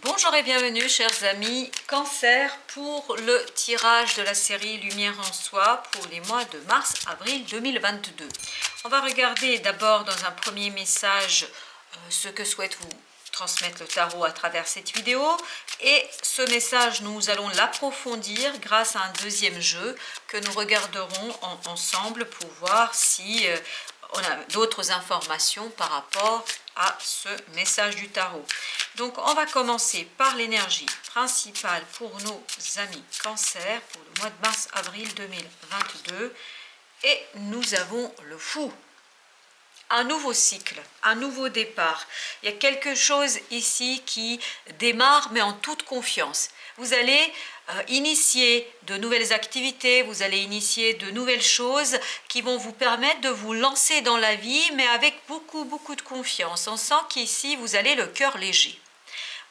Bonjour et bienvenue chers amis Cancer pour le tirage de la série Lumière en soi pour les mois de mars-avril 2022. On va regarder d'abord dans un premier message ce que souhaite vous transmettre le tarot à travers cette vidéo, et ce message nous allons l'approfondir grâce à un deuxième jeu que nous regarderons ensemble pour voir si on a d'autres informations par rapport à ce message du tarot. Donc on va commencer par l'énergie principale pour nos amis Cancer pour le mois de mars-avril 2022, et nous avons le Fou. Un nouveau cycle, un nouveau départ. Il y a quelque chose ici qui démarre, mais en toute confiance. Vous allez initier de nouvelles activités, vous allez initier de nouvelles choses qui vont vous permettre de vous lancer dans la vie, mais avec beaucoup de confiance. On sent qu'ici, vous allez le cœur léger.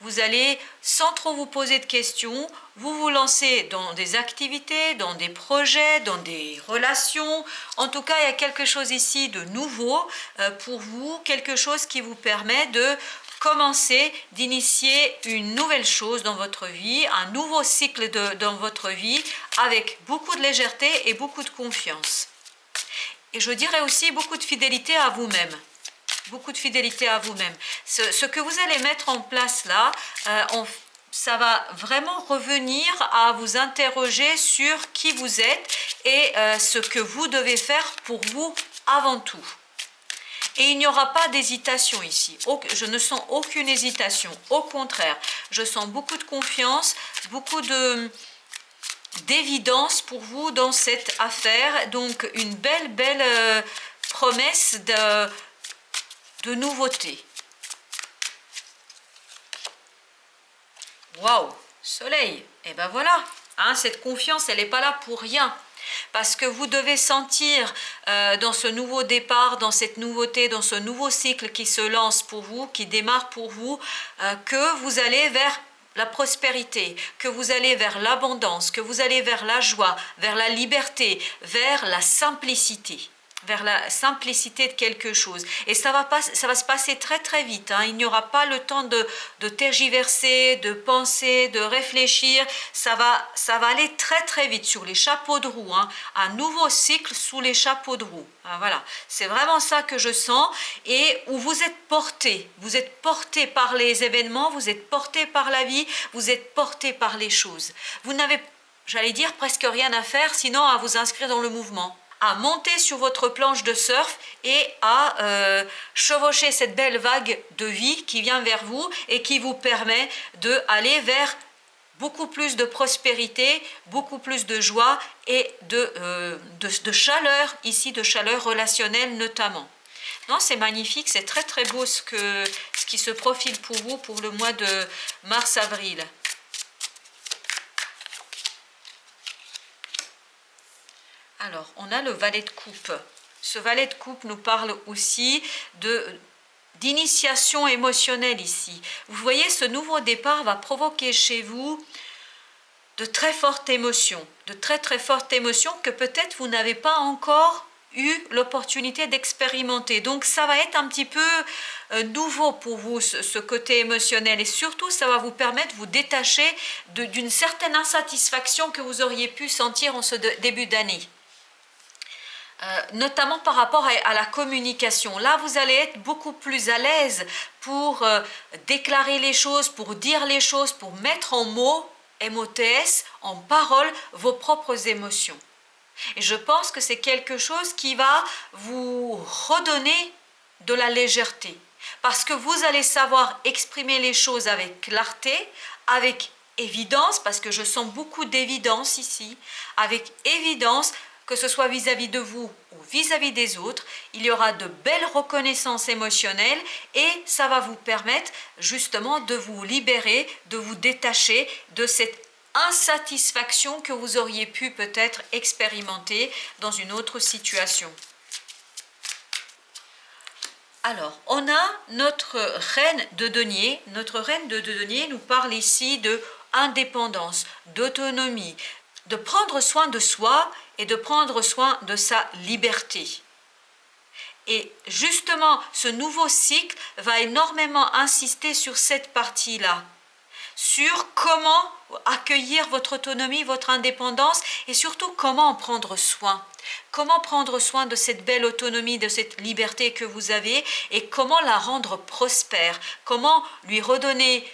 Vous allez, sans trop vous poser de questions, vous lancer dans des activités, dans des projets, dans des relations. En tout cas, il y a quelque chose ici de nouveau pour vous, quelque chose qui vous permet de commencer, d'initier une nouvelle chose dans votre vie, un nouveau cycle dans votre vie, avec beaucoup de légèreté et beaucoup de confiance. Et je dirais aussi beaucoup de fidélité à vous-même. Beaucoup de fidélité à vous-même. Ce que vous allez mettre en place là, ça va vraiment revenir à vous interroger sur qui vous êtes et ce que vous devez faire pour vous avant tout. Et il n'y aura pas d'hésitation ici. Je ne sens aucune hésitation. Au contraire, je sens beaucoup de confiance, beaucoup d'évidence pour vous dans cette affaire. Donc une belle promesse de nouveauté. Waouh, soleil. Et ben voilà, hein, cette confiance, elle n'est pas là pour rien. Parce que vous devez sentir dans ce nouveau départ, dans cette nouveauté, dans ce nouveau cycle qui se lance pour vous, qui démarre pour vous, que vous allez vers la prospérité, que vous allez vers l'abondance, que vous allez vers la joie, vers la liberté, vers la simplicité. Vers la simplicité de quelque chose. Et ça va se passer très vite. Hein. Il n'y aura pas le temps de tergiverser, de penser, de réfléchir. Ça va aller très vite sur les chapeaux de roue. Hein. Un nouveau cycle sous les chapeaux de roue. Hein, voilà, c'est vraiment ça que je sens. Et où vous êtes porté. Vous êtes porté par les événements, vous êtes porté par la vie, vous êtes porté par les choses. Vous n'avez, j'allais dire, presque rien à faire, sinon à vous inscrire dans le mouvement, à monter sur votre planche de surf et à chevaucher cette belle vague de vie qui vient vers vous et qui vous permet d'aller vers beaucoup plus de prospérité, beaucoup plus de joie et de chaleur, ici de chaleur relationnelle notamment. Non, c'est magnifique, c'est très beau ce qui se profile pour vous pour le mois de mars-avril. Alors, on a le valet de coupe. Ce valet de coupe nous parle aussi d'initiation émotionnelle ici. Vous voyez, ce nouveau départ va provoquer chez vous de très fortes émotions, très fortes émotions que peut-être vous n'avez pas encore eu l'opportunité d'expérimenter. Donc ça va être un petit peu nouveau pour vous, ce côté émotionnel, et surtout ça va vous permettre de vous détacher d'une certaine insatisfaction que vous auriez pu sentir en ce début d'année. Notamment par rapport à la communication. Là, vous allez être beaucoup plus à l'aise pour déclarer les choses, pour dire les choses, pour mettre en mots, MOTS, en paroles, vos propres émotions. Et je pense que c'est quelque chose qui va vous redonner de la légèreté. Parce que vous allez savoir exprimer les choses avec clarté, avec évidence, parce que je sens beaucoup d'évidence ici, avec évidence, que ce soit vis-à-vis de vous ou vis-à-vis des autres, il y aura de belles reconnaissances émotionnelles et ça va vous permettre justement de vous libérer, de vous détacher de cette insatisfaction que vous auriez pu peut-être expérimenter dans une autre situation. Alors, on a notre reine de denier. Notre reine de denier nous parle ici de indépendance, d'autonomie, de prendre soin de soi et de prendre soin de sa liberté. Et justement, ce nouveau cycle va énormément insister sur cette partie-là. sur comment accueillir votre autonomie, votre indépendance et surtout comment en prendre soin. Comment prendre soin de cette belle autonomie, de cette liberté que vous avez et comment la rendre prospère, comment lui redonner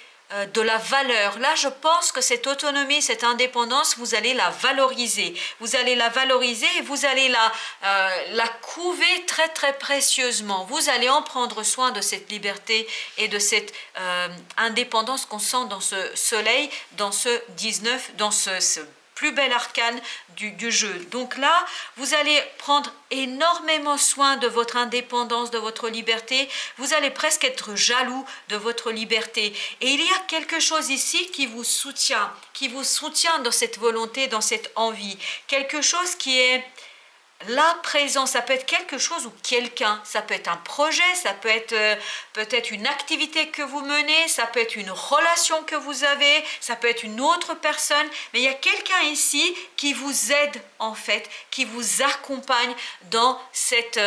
de la valeur. Là, je pense que cette autonomie, cette indépendance, vous allez la valoriser. Vous allez la valoriser et vous allez la couver très très précieusement. Vous allez en prendre soin de cette liberté et de cette indépendance qu'on sent dans ce soleil, dans ce 19, dans ce plus bel arcane du jeu. Donc là, vous allez prendre énormément soin de votre indépendance, de votre liberté. Vous allez presque être jaloux de votre liberté. Et il y a quelque chose ici qui vous soutient dans cette volonté, dans cette envie. Quelque chose qui est là présent, ça peut être quelque chose ou quelqu'un, ça peut être un projet, ça peut être peut-être une activité que vous menez, ça peut être une relation que vous avez, ça peut être une autre personne, mais il y a quelqu'un ici qui vous aide en fait, qui vous accompagne dans cette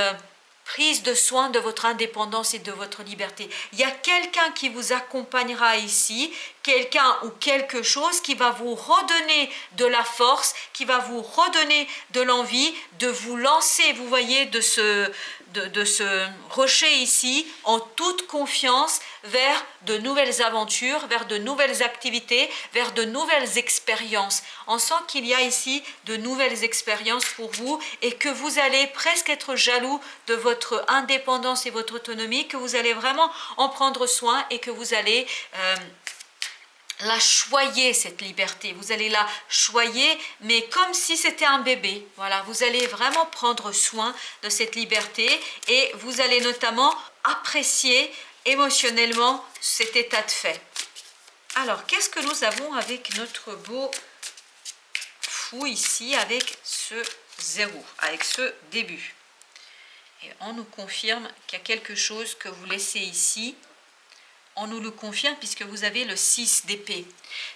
prise de soin de votre indépendance et de votre liberté. Il y a quelqu'un qui vous accompagnera ici, quelqu'un ou quelque chose qui va vous redonner de la force, qui va vous redonner de l'envie de vous lancer, vous voyez, de ce rocher ici, en toute confiance vers de nouvelles aventures, vers de nouvelles activités, vers de nouvelles expériences. On sent qu'il y a ici de nouvelles expériences pour vous et que vous allez presque être jaloux de votre indépendance et votre autonomie, que vous allez vraiment en prendre soin et que vous allez la choyer, cette liberté. Vous allez la choyer, mais comme si c'était un bébé. Voilà, vous allez vraiment prendre soin de cette liberté et vous allez notamment apprécier émotionnellement cet état de fait. Alors, qu'est-ce que nous avons avec notre beau fou ici, avec ce 0, avec ce début? Et on nous confirme qu'il y a quelque chose que vous laissez ici. On nous le confirme puisque vous avez le 6 d'épée.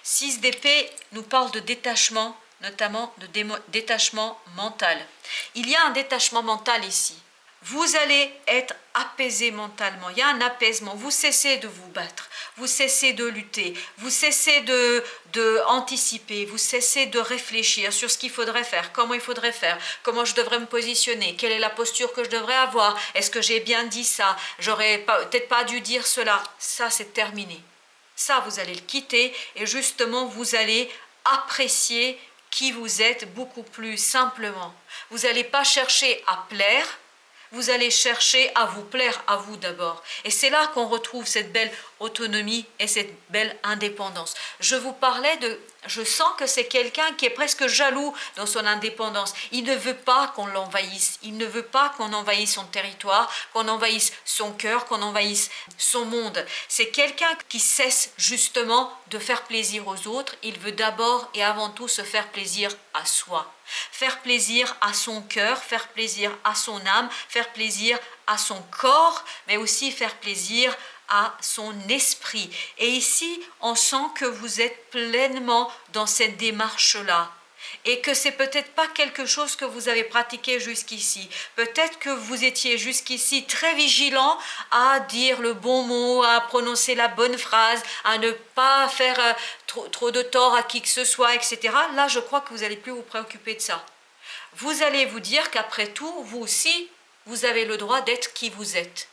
6 d'épée nous parle de détachement, notamment de détachement mental. Il y a un détachement mental ici. Vous allez être apaisé mentalement. Il y a un apaisement. Vous cessez de vous battre. Vous cessez de lutter. Vous cessez de anticiper. Vous cessez de réfléchir sur ce qu'il faudrait faire, comment il faudrait faire, comment je devrais me positionner, quelle est la posture que je devrais avoir. Est-ce que j'ai bien dit ça? J'aurais peut-être pas dû dire cela. Ça, c'est terminé. Ça, vous allez le quitter et justement, vous allez apprécier qui vous êtes beaucoup plus simplement. Vous n'allez pas chercher à plaire. Vous allez chercher à vous plaire à vous d'abord. Et c'est là qu'on retrouve cette belle autonomie et cette belle indépendance. Je vous parlais je sens que c'est quelqu'un qui est presque jaloux dans son indépendance. Il ne veut pas qu'on l'envahisse. Il ne veut pas qu'on envahisse son territoire, qu'on envahisse son cœur, qu'on envahisse son monde. C'est quelqu'un qui cesse justement de faire plaisir aux autres. Il veut d'abord et avant tout se faire plaisir à soi. Faire plaisir à son cœur, faire plaisir à son âme, faire plaisir à son corps, mais aussi faire plaisir à son esprit. Et ici, on sent que vous êtes pleinement dans cette démarche-là. Et que c'est peut-être pas quelque chose que vous avez pratiqué jusqu'ici. Peut-être que vous étiez jusqu'ici très vigilant à dire le bon mot, à prononcer la bonne phrase, à ne pas faire trop de tort à qui que ce soit, etc. Là, je crois que vous n'allez plus vous préoccuper de ça. Vous allez vous dire qu'après tout, vous aussi, vous avez le droit d'être qui vous êtes.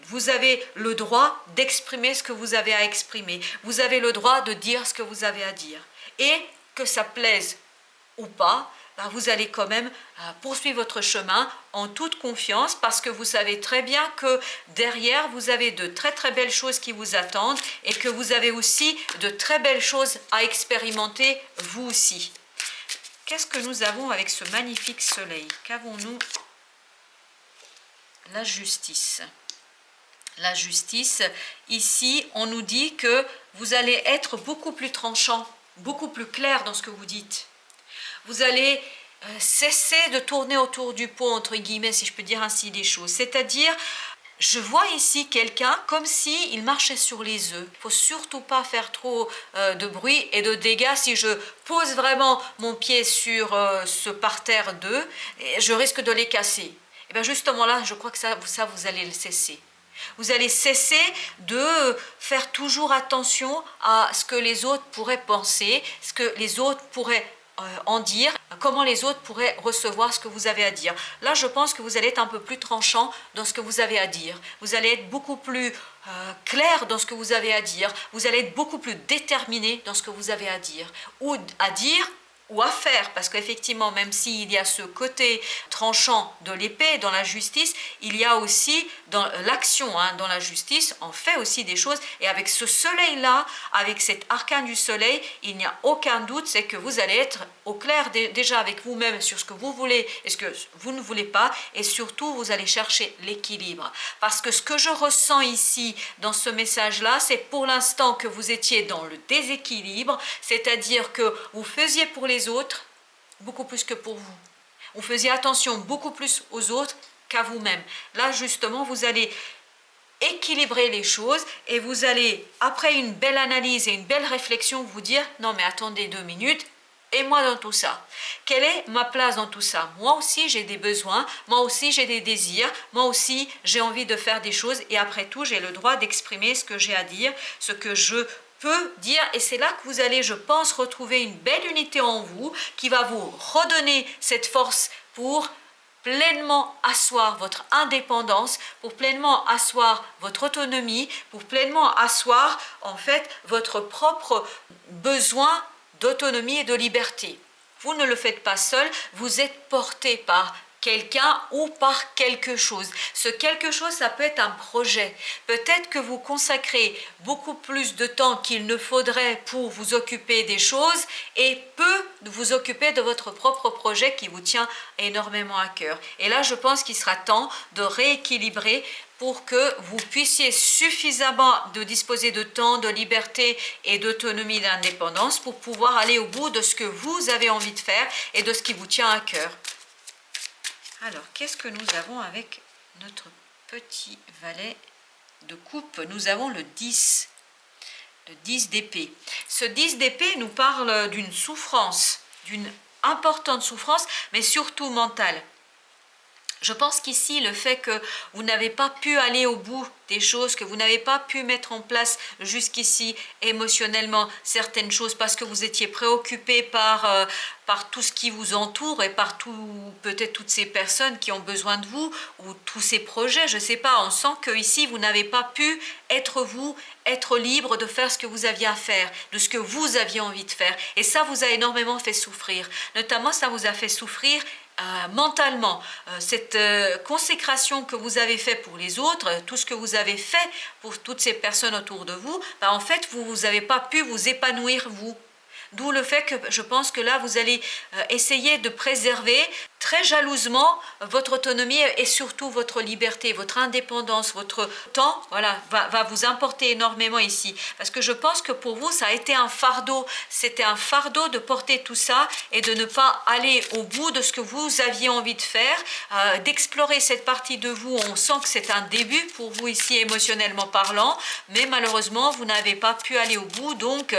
Vous avez le droit d'exprimer ce que vous avez à exprimer. Vous avez le droit de dire ce que vous avez à dire. Et que ça plaise ou pas, vous allez quand même poursuivre votre chemin en toute confiance parce que vous savez très bien que derrière, vous avez de très très belles choses qui vous attendent et que vous avez aussi de très belles choses à expérimenter vous aussi. Qu'est-ce que nous avons avec ce magnifique soleil? Qu'avons-nous? La justice. La justice, ici, on nous dit que vous allez être beaucoup plus tranchant, beaucoup plus clair dans ce que vous dites. Vous allez cesser de tourner autour du pot, entre guillemets, si je peux dire ainsi des choses. C'est-à-dire, je vois ici quelqu'un comme s'il marchait sur les œufs. Il ne faut surtout pas faire trop de bruit et de dégâts. Si je pose vraiment mon pied sur ce parterre d'œufs, je risque de les casser. Et bien justement là, je crois que ça vous allez le cesser. Vous allez cesser de faire toujours attention à ce que les autres pourraient penser, ce que les autres pourraient en dire, comment les autres pourraient recevoir ce que vous avez à dire. Là, je pense que vous allez être un peu plus tranchant dans ce que vous avez à dire. Vous allez être beaucoup plus clair dans ce que vous avez à dire. Vous allez être beaucoup plus déterminé dans ce que vous avez à dire. Ou à dire ou à faire, parce qu'effectivement, même s'il y a ce côté tranchant de l'épée dans la justice, il y a aussi dans l'action, dans la justice, on fait aussi des choses, et avec ce soleil-là, avec cet arcane du soleil, il n'y a aucun doute, c'est que vous allez être au clair déjà avec vous-même sur ce que vous voulez et ce que vous ne voulez pas, et surtout, vous allez chercher l'équilibre. Parce que ce que je ressens ici, dans ce message-là, c'est pour l'instant que vous étiez dans le déséquilibre, c'est-à-dire que vous faisiez pour les autres beaucoup plus que pour vous. Vous faisiez attention beaucoup plus aux autres qu'à vous-même. Là, justement, vous allez équilibrer les choses et vous allez, après une belle analyse et une belle réflexion, vous dire « Non, mais attendez 2 minutes, et moi dans tout ça? Quelle est ma place dans tout ça? Moi aussi, j'ai des besoins, moi aussi, j'ai des désirs, moi aussi, j'ai envie de faire des choses et après tout, j'ai le droit d'exprimer ce que j'ai à dire, ce que je peut dire, et c'est là que vous allez, je pense, retrouver une belle unité en vous qui va vous redonner cette force pour pleinement asseoir votre indépendance, pour pleinement asseoir votre autonomie, pour pleinement asseoir en fait votre propre besoin d'autonomie et de liberté. Vous ne le faites pas seul, vous êtes porté par quelqu'un ou par quelque chose. Ce quelque chose, ça peut être un projet. Peut-être que vous consacrez beaucoup plus de temps qu'il ne faudrait pour vous occuper des choses et peu vous occuper de votre propre projet qui vous tient énormément à cœur. Et là, je pense qu'il sera temps de rééquilibrer pour que vous puissiez suffisamment de disposer de temps, de liberté et d'autonomie, d'indépendance pour pouvoir aller au bout de ce que vous avez envie de faire et de ce qui vous tient à cœur. Alors, qu'est-ce que nous avons avec notre petit valet de coupe? Nous avons le 10 d'épée. Ce 10 d'épée nous parle d'une souffrance, d'une importante souffrance, mais surtout mentale. Je pense qu'ici, le fait que vous n'avez pas pu aller au bout des choses, que vous n'avez pas pu mettre en place jusqu'ici émotionnellement certaines choses parce que vous étiez préoccupé par tout ce qui vous entoure et par peut-être toutes ces personnes qui ont besoin de vous ou tous ces projets, je ne sais pas, on sent que ici vous n'avez pas pu être vous, être libre de faire ce que vous aviez à faire, de ce que vous aviez envie de faire. Et ça vous a énormément fait souffrir. Notamment, ça vous a fait souffrir mentalement, cette consécration que vous avez fait pour les autres, tout ce que vous avez fait pour toutes ces personnes autour de vous, en fait, vous n'avez pas pu vous épanouir vous. D'où le fait que je pense que là, vous allez essayer de préserver très jalousement votre autonomie et surtout votre liberté, votre indépendance, votre temps, voilà, va vous importer énormément ici. Parce que je pense que pour vous, ça a été un fardeau. C'était un fardeau de porter tout ça et de ne pas aller au bout de ce que vous aviez envie de faire, d'explorer cette partie de vous. On sent que c'est un début pour vous ici, émotionnellement parlant, mais malheureusement, vous n'avez pas pu aller au bout, donc,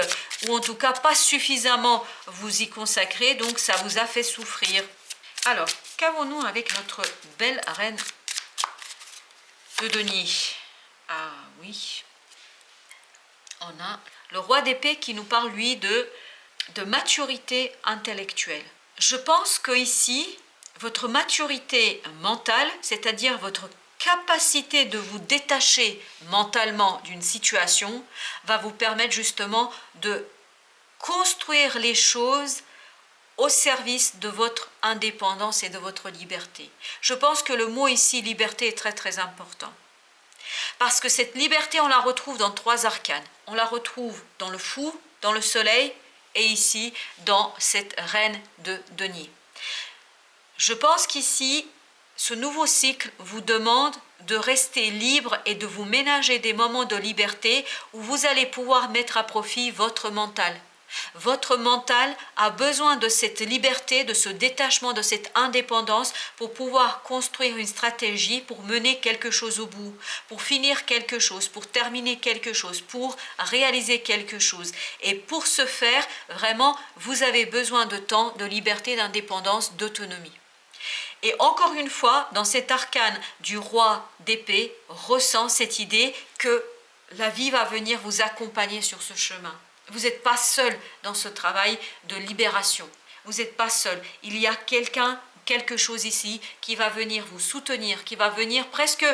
ou en tout cas pas suffisamment vous y consacrer, donc ça vous a fait souffrir. Alors, qu'avons-nous avec notre belle reine de denier? Ah oui, on a le roi d'épée qui nous parle, lui, de maturité intellectuelle. Je pense que ici, votre maturité mentale, c'est-à-dire votre capacité de vous détacher mentalement d'une situation, va vous permettre justement de construire les choses au service de votre indépendance et de votre liberté. Je pense que le mot ici, liberté, est très très important. Parce que cette liberté, on la retrouve dans 3 arcanes. On la retrouve dans le fou, dans le soleil et ici dans cette reine de denier. Je pense qu'ici, ce nouveau cycle vous demande de rester libre et de vous ménager des moments de liberté où vous allez pouvoir mettre à profit votre mental. Votre mental a besoin de cette liberté, de ce détachement, de cette indépendance pour pouvoir construire une stratégie, pour mener quelque chose au bout, pour finir quelque chose, pour terminer quelque chose, pour réaliser quelque chose. Et pour ce faire, vraiment, vous avez besoin de temps, de liberté, d'indépendance, d'autonomie. Et encore une fois, dans cet arcane du roi d'épée, ressent cette idée que la vie va venir vous accompagner sur ce chemin. Vous n'êtes pas seul dans ce travail de libération. Vous n'êtes pas seul. Il y a quelqu'un, quelque chose ici qui va venir vous soutenir, qui va venir presque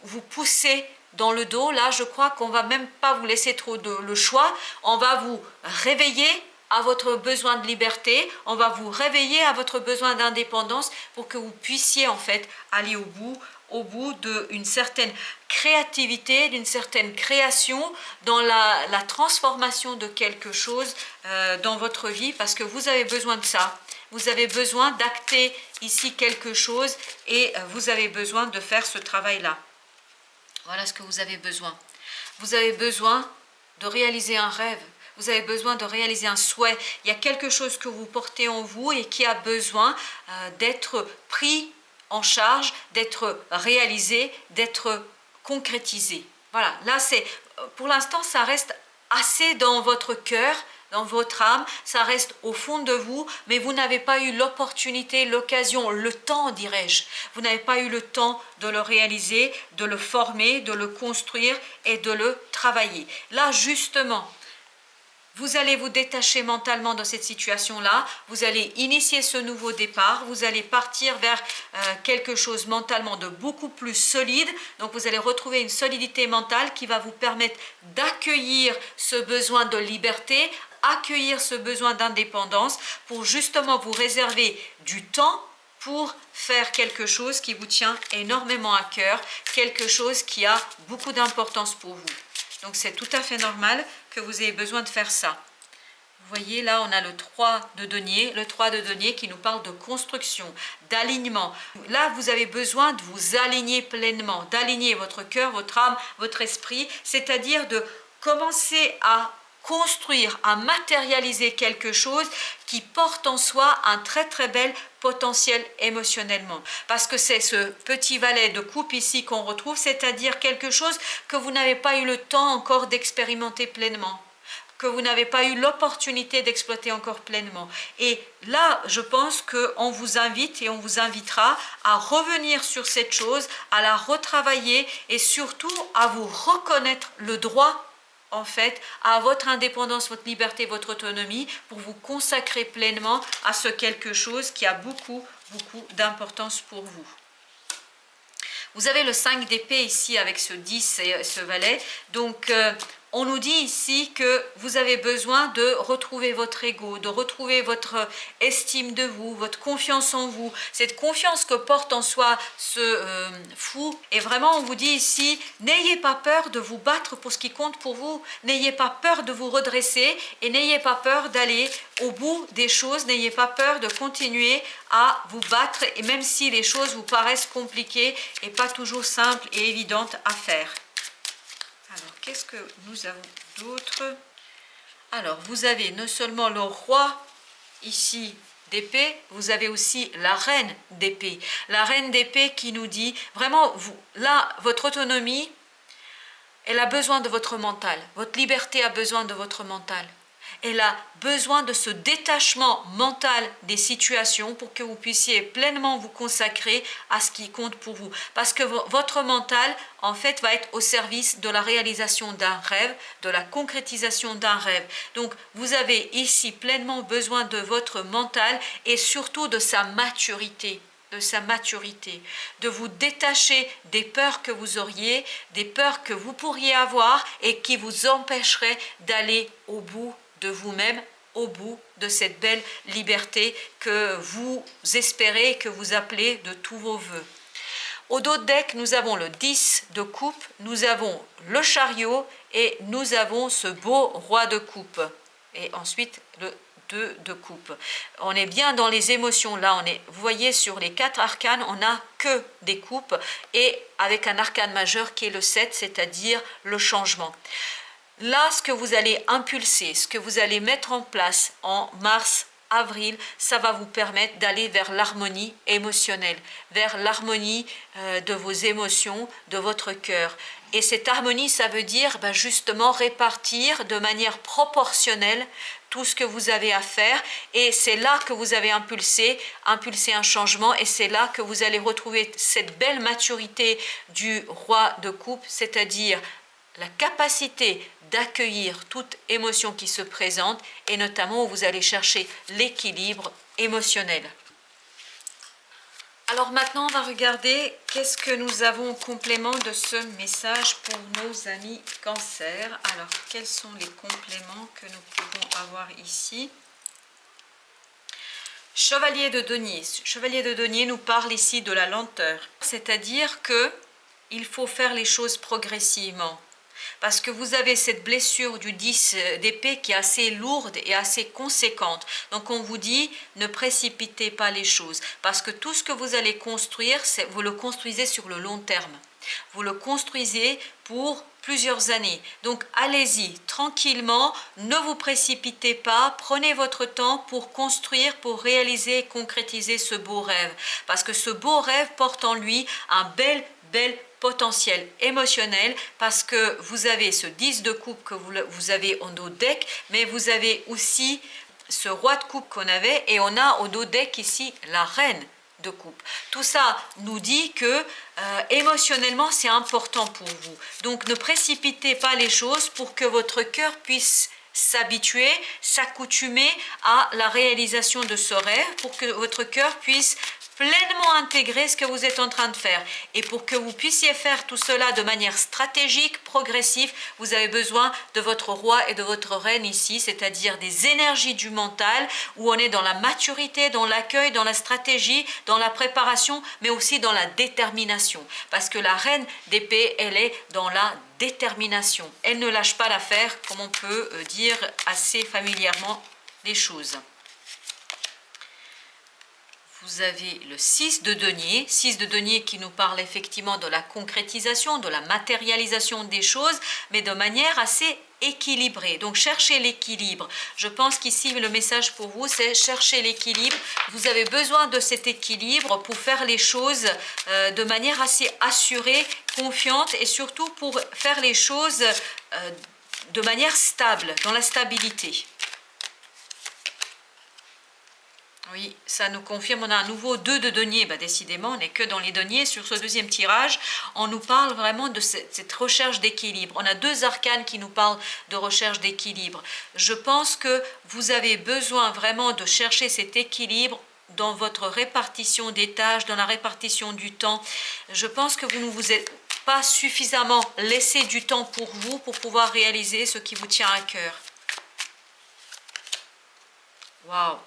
vous pousser dans le dos. Là, je crois qu'on ne va même pas vous laisser trop le choix. On va vous réveiller à votre besoin de liberté. On va vous réveiller à votre besoin d'indépendance pour que vous puissiez en fait aller au bout d'une certaine créativité, d'une certaine création, dans la transformation de quelque chose dans votre vie, parce que vous avez besoin de ça. Vous avez besoin d'acter ici quelque chose et vous avez besoin de faire ce travail-là. Voilà ce que vous avez besoin. Vous avez besoin de réaliser un rêve. Vous avez besoin de réaliser un souhait. Il y a quelque chose que vous portez en vous et qui a besoin d'être pris en charge, d'être réalisé, d'être concrétisé. Voilà, là c'est, pour l'instant ça reste assez dans votre cœur, dans votre âme, ça reste au fond de vous, mais vous n'avez pas eu l'opportunité, l'occasion, le temps, dirais-je. Vous n'avez pas eu le temps de le réaliser, de le former, de le construire et de le travailler. Là, justement, vous allez vous détacher mentalement de cette situation-là, vous allez initier ce nouveau départ, vous allez partir vers quelque chose mentalement de beaucoup plus solide. Donc vous allez retrouver une solidité mentale qui va vous permettre d'accueillir ce besoin de liberté, accueillir ce besoin d'indépendance pour justement vous réserver du temps pour faire quelque chose qui vous tient énormément à cœur, quelque chose qui a beaucoup d'importance pour vous. Donc c'est tout à fait normal que vous ayez besoin de faire ça. Vous voyez, là, on a le 3 de denier. Le 3 de denier qui nous parle de construction, d'alignement. Là, vous avez besoin de vous aligner pleinement, d'aligner votre cœur, votre âme, votre esprit, c'est-à-dire de commencer à construire, à matérialiser quelque chose qui porte en soi un très très bel potentiel émotionnellement. Parce que c'est ce petit valet de coupe ici qu'on retrouve, c'est-à-dire quelque chose que vous n'avez pas eu le temps encore d'expérimenter pleinement, que vous n'avez pas eu l'opportunité d'exploiter encore pleinement. Et là, je pense qu'on vous invite et on vous invitera à revenir sur cette chose, à la retravailler et surtout à vous reconnaître le droit en fait, à votre indépendance, votre liberté, votre autonomie, pour vous consacrer pleinement à ce quelque chose qui a beaucoup d'importance pour vous. Vous avez le 5 d'épée ici avec ce 10 et ce valet. Donc, on nous dit ici que vous avez besoin de retrouver votre ego, de retrouver votre estime de vous, votre confiance en vous, cette confiance que porte en soi ce fou. Et vraiment, on vous dit ici, n'ayez pas peur de vous battre pour ce qui compte pour vous, n'ayez pas peur de vous redresser et n'ayez pas peur d'aller au bout des choses, n'ayez pas peur de continuer à vous battre, et même si les choses vous paraissent compliquées et pas toujours simples et évidentes à faire. Alors, qu'est-ce que nous avons d'autre? Alors, vous avez non seulement le roi ici d'épée, vous avez aussi la reine d'épée. La reine d'épée qui nous dit, vraiment, là, votre autonomie, elle a besoin de votre mental. Votre liberté a besoin de votre mental. Elle a besoin de ce détachement mental des situations pour que vous puissiez pleinement vous consacrer à ce qui compte pour vous. Parce que votre mental, en fait, va être au service de la réalisation d'un rêve, de la concrétisation d'un rêve. Donc, vous avez ici pleinement besoin de votre mental et surtout de sa maturité. De vous détacher des peurs que vous auriez, des peurs que vous pourriez avoir et qui vous empêcheraient d'aller au bout de vous-même, au bout de cette belle liberté que vous espérez, que vous appelez de tous vos voeux. Au dos de deck, nous avons le 10 de coupe, nous avons le chariot et nous avons ce beau roi de coupe. Et ensuite, le 2 de coupe. On est bien dans les émotions. Là, vous voyez, sur les 4 arcanes, on n'a que des coupes et avec un arcane majeur qui est le 7, c'est-à-dire le changement. Là, ce que vous allez impulser, ce que vous allez mettre en place en mars avril, ça va vous permettre d'aller vers l'harmonie émotionnelle, vers l'harmonie de vos émotions, de votre cœur. Et cette harmonie, ça veut dire justement répartir de manière proportionnelle tout ce que vous avez à faire. Et c'est là que vous avez impulsé un changement. Et c'est là que vous allez retrouver cette belle maturité du roi de coupe, c'est-à-dire la capacité d'accueillir toute émotion qui se présente et notamment où vous allez chercher l'équilibre émotionnel. Alors maintenant, on va regarder qu'est-ce que nous avons en complément de ce message pour nos amis Cancer. Alors, quels sont les compléments que nous pouvons avoir ici? Chevalier de denier. Chevalier de denier nous parle ici de la lenteur. C'est-à-dire que il faut faire les choses progressivement. Parce que vous avez cette blessure du 10 d'épée qui est assez lourde et assez conséquente. Donc on vous dit, ne précipitez pas les choses. Parce que tout ce que vous allez construire, vous le construisez sur le long terme. Vous le construisez pour plusieurs années. Donc allez-y tranquillement, ne vous précipitez pas, prenez votre temps pour construire, pour réaliser et concrétiser ce beau rêve. Parce que ce beau rêve porte en lui un bel potentiel émotionnel, parce que vous avez ce 10 de coupe que vous avez en dos deck, mais vous avez aussi ce roi de coupe qu'on avait, et on a au dos deck ici la reine de coupe. Tout ça nous dit que émotionnellement c'est important pour vous. Donc ne précipitez pas les choses pour que votre cœur puisse s'habituer, s'accoutumer à la réalisation de ce rêve, pour que votre cœur puisse pleinement intégrer ce que vous êtes en train de faire. Et pour que vous puissiez faire tout cela de manière stratégique, progressive, vous avez besoin de votre roi et de votre reine ici, c'est-à-dire des énergies du mental, où on est dans la maturité, dans l'accueil, dans la stratégie, dans la préparation, mais aussi dans la détermination. Parce que la reine d'épée, elle est dans la détermination. Elle ne lâche pas l'affaire, comme on peut dire assez familièrement les choses. Vous avez le 6 de denier qui nous parle effectivement de la concrétisation, de la matérialisation des choses, mais de manière assez équilibrée. Donc cherchez l'équilibre. Je pense qu'ici le message pour vous, c'est chercher l'équilibre. Vous avez besoin de cet équilibre pour faire les choses de manière assez assurée, confiante, et surtout pour faire les choses de manière stable, dans la stabilité. Oui, ça nous confirme, on a un nouveau 2 de denier, décidément, on n'est que dans les deniers. Sur ce deuxième tirage, on nous parle vraiment de cette recherche d'équilibre. On a 2 arcanes qui nous parlent de recherche d'équilibre. Je pense que vous avez besoin vraiment de chercher cet équilibre dans votre répartition des tâches, dans la répartition du temps. Je pense que vous ne vous êtes pas suffisamment laissé du temps pour vous, pour pouvoir réaliser ce qui vous tient à cœur. Waouh!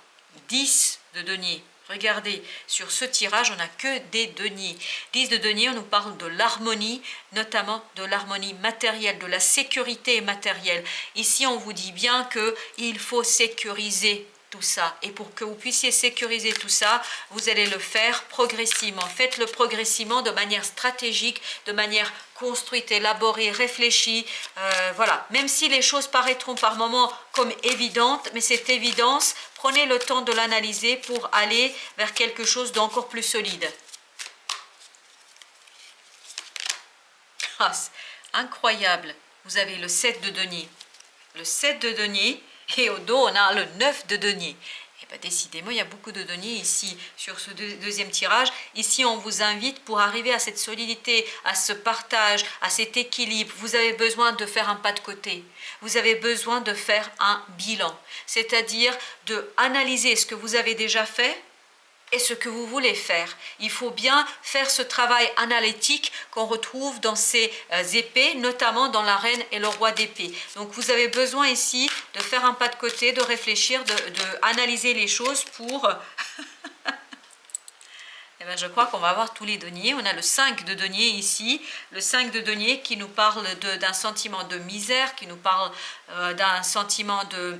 10 de denier. Regardez, sur ce tirage, on n'a que des deniers. 10 de denier, on nous parle de l'harmonie, notamment de l'harmonie matérielle, de la sécurité matérielle. Ici, on vous dit bien qu'il faut sécuriser tout ça. Et pour que vous puissiez sécuriser tout ça, vous allez le faire progressivement. Faites-le progressivement de manière stratégique, de manière construite, élaborée, réfléchie. Voilà. Même si les choses paraîtront par moments comme évidentes, mais cette évidence, prenez le temps de l'analyser pour aller vers quelque chose d'encore plus solide. Ah, incroyable. Vous avez le 7 de denier. Le 7 de denier. Et au dos, on a le 9 de denier. Et décidément, il y a beaucoup de deniers ici sur ce deuxième tirage. Ici, on vous invite pour arriver à cette solidité, à ce partage, à cet équilibre. Vous avez besoin de faire un pas de côté. Vous avez besoin de faire un bilan. C'est-à-dire d'analyser ce que vous avez déjà fait et ce que vous voulez faire. Il faut bien faire ce travail analytique qu'on retrouve dans ces épées, notamment dans la reine et le roi d'épée. Donc vous avez besoin ici de faire un pas de côté, de réfléchir, de analyser les choses pour... Eh je crois qu'on va avoir tous les deniers. On a le 5 de denier ici, le 5 de denier qui nous parle d'un sentiment de misère, qui nous parle d'un sentiment de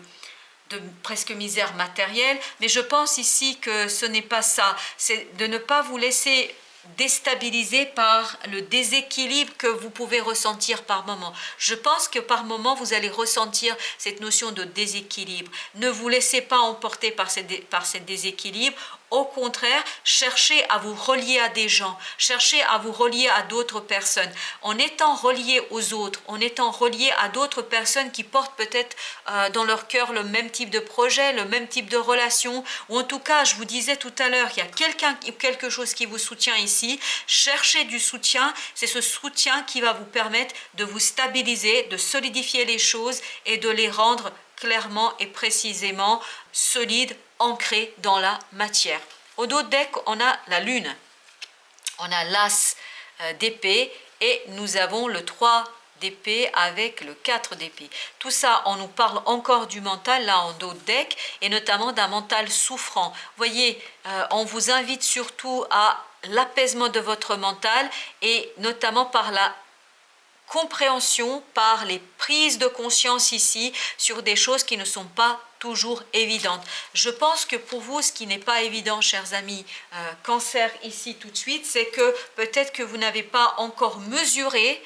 presque misère matérielle, mais je pense ici que ce n'est pas ça, c'est de ne pas vous laisser déstabilisé par le déséquilibre que vous pouvez ressentir par moment. Je pense que par moment, vous allez ressentir cette notion de déséquilibre. Ne vous laissez pas emporter par ces déséquilibres. Au contraire, cherchez à vous relier à des gens, cherchez à vous relier à d'autres personnes. En étant relié aux autres, en étant relié à d'autres personnes qui portent peut-être dans leur cœur le même type de projet, le même type de relation, ou en tout cas, je vous disais tout à l'heure, il y a quelqu'un ou quelque chose qui vous soutient ici. Cherchez du soutien, c'est ce soutien qui va vous permettre de vous stabiliser, de solidifier les choses et de les rendre clairement et précisément solides, ancrés dans la matière. Au dos deck, on a la lune, on a l'as d'épée et nous avons le 3 d'épée avec le 4 d'épée. Tout ça, on nous parle encore du mental, là en dos de deck, et notamment d'un mental souffrant. Voyez, on vous invite surtout à l'apaisement de votre mental et notamment par la compréhension, par les prises de conscience ici sur des choses qui ne sont pas toujours évidentes. Je pense que pour vous, ce qui n'est pas évident, chers amis, cancer ici tout de suite, c'est que peut-être que vous n'avez pas encore mesuré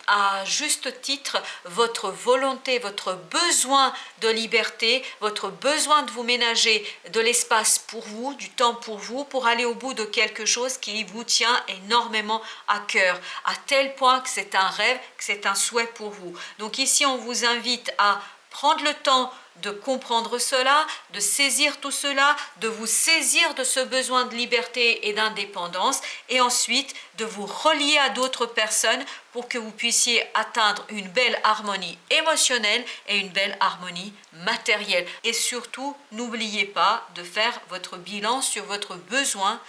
à juste titre votre volonté, votre besoin de liberté, votre besoin de vous ménager de l'espace pour vous, du temps pour vous, pour aller au bout de quelque chose qui vous tient énormément à cœur, à tel point que c'est un rêve, que c'est un souhait pour vous. Donc ici, on vous invite à prendre le temps de comprendre cela, de saisir tout cela, de vous saisir de ce besoin de liberté et d'indépendance et ensuite de vous relier à d'autres personnes pour que vous puissiez atteindre une belle harmonie émotionnelle et une belle harmonie matérielle. Et surtout, n'oubliez pas de faire votre bilan sur votre besoin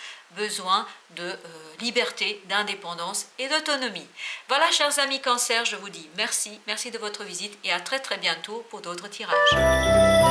de liberté, d'indépendance et d'autonomie. Voilà, chers amis cancer, je vous dis merci de votre visite et à très bientôt pour d'autres tirages.